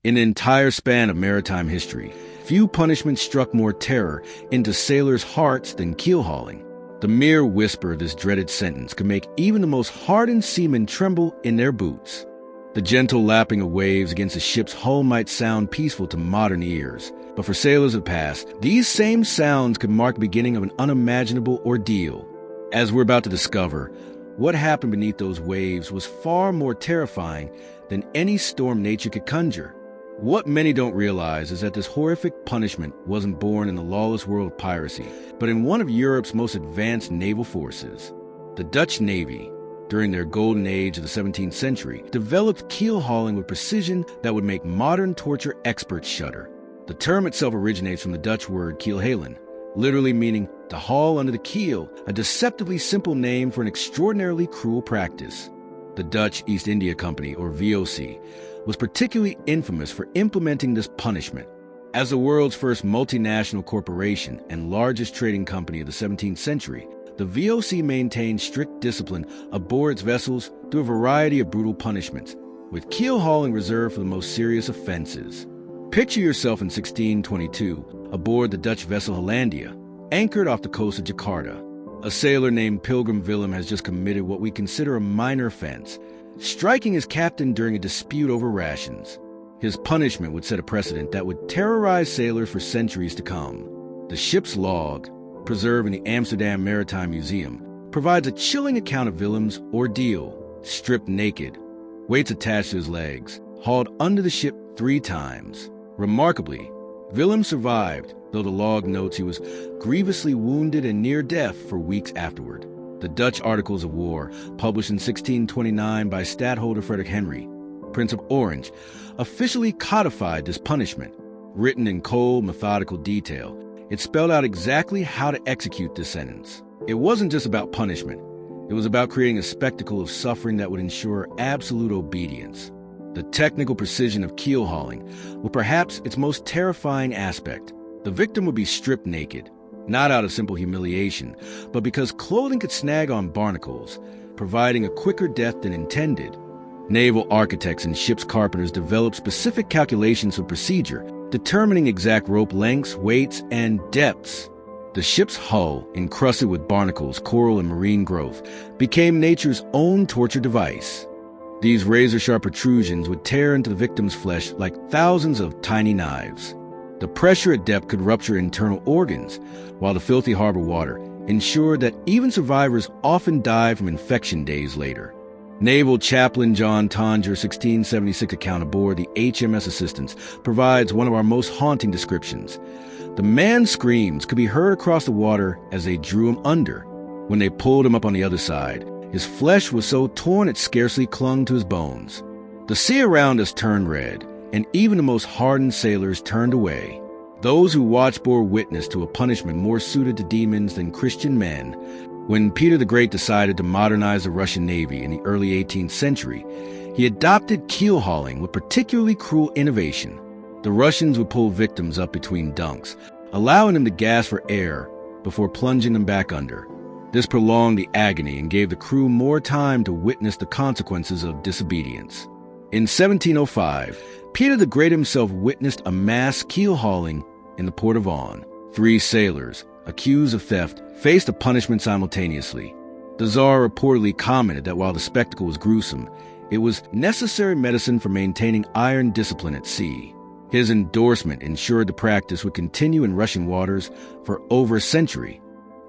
In the entire span of maritime history, few punishments struck more terror into sailors' hearts than keelhauling. The mere whisper of this dreaded sentence could make even the most hardened seamen tremble in their boots. The gentle lapping of waves against a ship's hull might sound peaceful to modern ears, but for sailors of the past, these same sounds could mark the beginning of an unimaginable ordeal. As we're about to discover, what happened beneath those waves was far more terrifying than any storm nature could conjure. What many don't realize is that this horrific punishment wasn't born in the lawless world of piracy, but in one of Europe's most advanced naval forces. The Dutch Navy, during their golden age of the 17th century, developed keel hauling with precision that would make modern torture experts shudder. The term itself originates from the Dutch word Keelhaulen, literally meaning to haul under the keel, a deceptively simple name for an extraordinarily cruel practice. The Dutch East India Company, or VOC, was particularly infamous for implementing this punishment. As the world's first multinational corporation and largest trading company of the 17th century, the VOC maintained strict discipline aboard its vessels through a variety of brutal punishments, with keel hauling reserved for the most serious offenses. Picture yourself in 1622 aboard the Dutch vessel Hollandia, anchored off the coast of Jakarta. A sailor named Pilgrim Willem has just committed what we consider a minor offense, striking his captain during a dispute over rations. His punishment would set a precedent that would terrorize sailors for centuries to come. The ship's log, preserved in the Amsterdam Maritime Museum, provides a chilling account of Willem's ordeal. Stripped naked, weights attached to his legs, hauled under the ship 3 times. Remarkably, Willem survived, though the log notes he was grievously wounded and near death for weeks afterward. The Dutch Articles of War, published in 1629 by Stadtholder Frederick Henry, Prince of Orange, officially codified this punishment. Written in cold, methodical detail, it spelled out exactly how to execute this sentence. It wasn't just about punishment. It was about creating a spectacle of suffering that would ensure absolute obedience. The technical precision of keel hauling was perhaps its most terrifying aspect. The victim would be stripped naked, not out of simple humiliation, but because clothing could snag on barnacles, providing a quicker death than intended. Naval architects and ship's carpenters developed specific calculations for procedure, determining exact rope lengths, weights, and depths. The ship's hull, encrusted with barnacles, coral, and marine growth, became nature's own torture device. These razor-sharp protrusions would tear into the victim's flesh like thousands of tiny knives. The pressure at depth could rupture internal organs, while the filthy harbor water ensured that even survivors often died from infection days later. Naval Chaplain John Tonger's 1676 account aboard the HMS Assistance provides one of our most haunting descriptions. The man's screams could be heard across the water as they drew him under. When they pulled him up on the other side, his flesh was so torn it scarcely clung to his bones. The sea around us turned red, and even the most hardened sailors turned away. Those who watched bore witness to a punishment more suited to demons than Christian men. When Peter the Great decided to modernize the Russian Navy in the early 18th century, he adopted keel hauling with particularly cruel innovation. The Russians would pull victims up between dunks, allowing them to gasp for air before plunging them back under. This prolonged the agony and gave the crew more time to witness the consequences of disobedience. In 1705, Peter the Great himself witnessed a mass keel hauling in the port of Vaughan. 3 sailors, accused of theft, faced a punishment simultaneously. The Tsar reportedly commented that while the spectacle was gruesome, it was necessary medicine for maintaining iron discipline at sea. His endorsement ensured the practice would continue in Russian waters for over a century.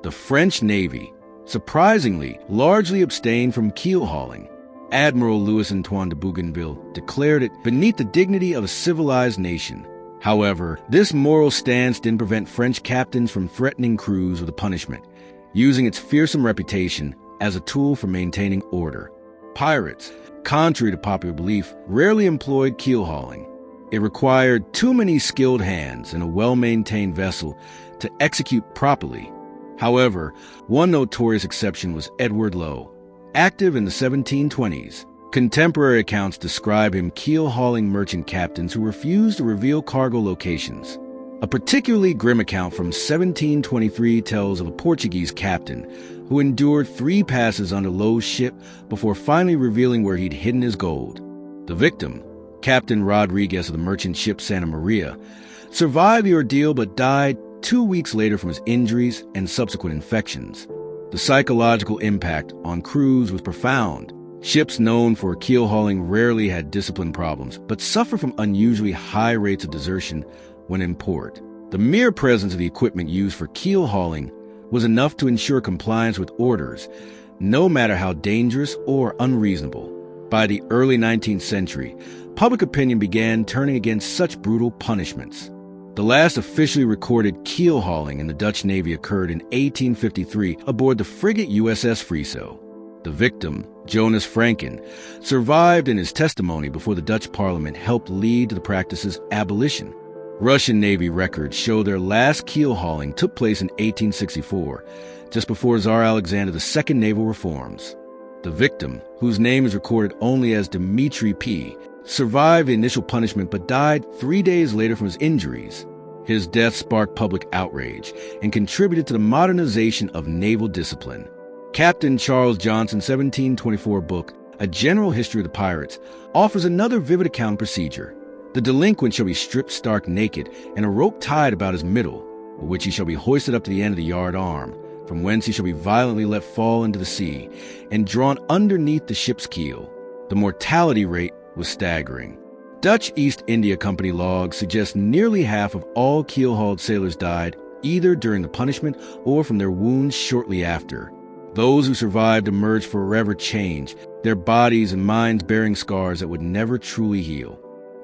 The French Navy, surprisingly, largely abstained from keel hauling. Admiral Louis-Antoine de Bougainville declared it beneath the dignity of a civilized nation. However, this moral stance didn't prevent French captains from threatening crews with a punishment, using its fearsome reputation as a tool for maintaining order. Pirates, contrary to popular belief, rarely employed keel hauling. It required too many skilled hands and a well-maintained vessel to execute properly. However, one notorious exception was Edward Lowe, active in the 1720s. Contemporary accounts describe him keel-hauling merchant captains who refused to reveal cargo locations. A particularly grim account from 1723 tells of a Portuguese captain who endured 3 passes under Lowe's ship before finally revealing where he'd hidden his gold. The victim, Captain Rodriguez of the merchant ship Santa Maria, survived the ordeal but died 2 weeks later from his injuries and subsequent infections. The psychological impact on crews was profound. Ships known for keelhauling rarely had discipline problems, but suffered from unusually high rates of desertion when in port. The mere presence of the equipment used for keelhauling was enough to ensure compliance with orders, no matter how dangerous or unreasonable. By the early 19th century, public opinion began turning against such brutal punishments. The last officially recorded keelhauling in the Dutch Navy occurred in 1853 aboard the frigate USS Friso. The victim, Jonas Franken, survived, and his testimony before the Dutch Parliament helped lead to the practice's abolition. Russian Navy records show their last keelhauling took place in 1864, just before Tsar Alexander II naval reforms. The victim, whose name is recorded only as Dmitry P., survived the initial punishment but died 3 days later from his injuries. His death sparked public outrage and contributed to the modernization of naval discipline. Captain Charles Johnson's 1724 book, A General History of the Pirates, offers another vivid account of procedure. The delinquent shall be stripped stark naked, and a rope tied about his middle, with which he shall be hoisted up to the end of the yard arm, from whence he shall be violently let fall into the sea, and drawn underneath the ship's keel. The mortality rate was staggering. Dutch East India Company logs suggest nearly half of all keelhauled sailors died either during the punishment or from their wounds shortly after. Those who survived emerged forever changed, their bodies and minds bearing scars that would never truly heal.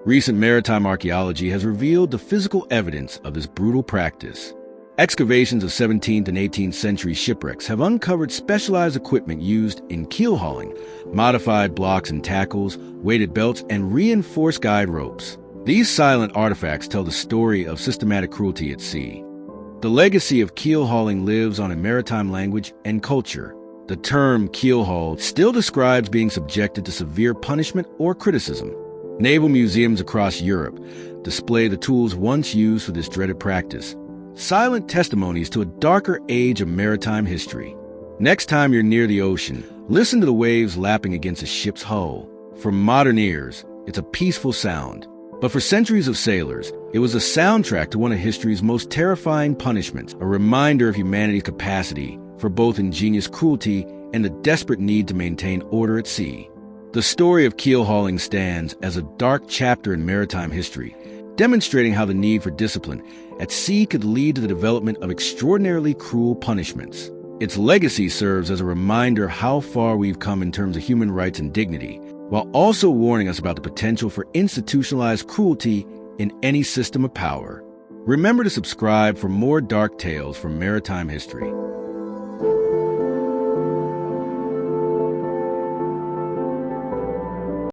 Recent maritime archaeology has revealed the physical evidence of this brutal practice. Excavations of 17th and 18th century shipwrecks have uncovered specialized equipment used in keelhauling, modified blocks and tackles, weighted belts, and reinforced guide ropes. These silent artifacts tell the story of systematic cruelty at sea. The legacy of keelhauling lives on in maritime language and culture. The term keelhauled still describes being subjected to severe punishment or criticism. Naval museums across Europe display the tools once used for this dreaded practice, silent testimonies to a darker age of maritime history. Next time you're near the ocean, listen to the waves lapping against a ship's hull. For modern ears, it's a peaceful sound. But for centuries of sailors, it was a soundtrack to one of history's most terrifying punishments, a reminder of humanity's capacity for both ingenious cruelty and the desperate need to maintain order at sea. The story of keelhauling stands as a dark chapter in maritime history, demonstrating how the need for discipline at sea could lead to the development of extraordinarily cruel punishments. Its legacy serves as a reminder of how far we've come in terms of human rights and dignity, while also warning us about the potential for institutionalized cruelty in any system of power. Remember to subscribe for more dark tales from maritime history.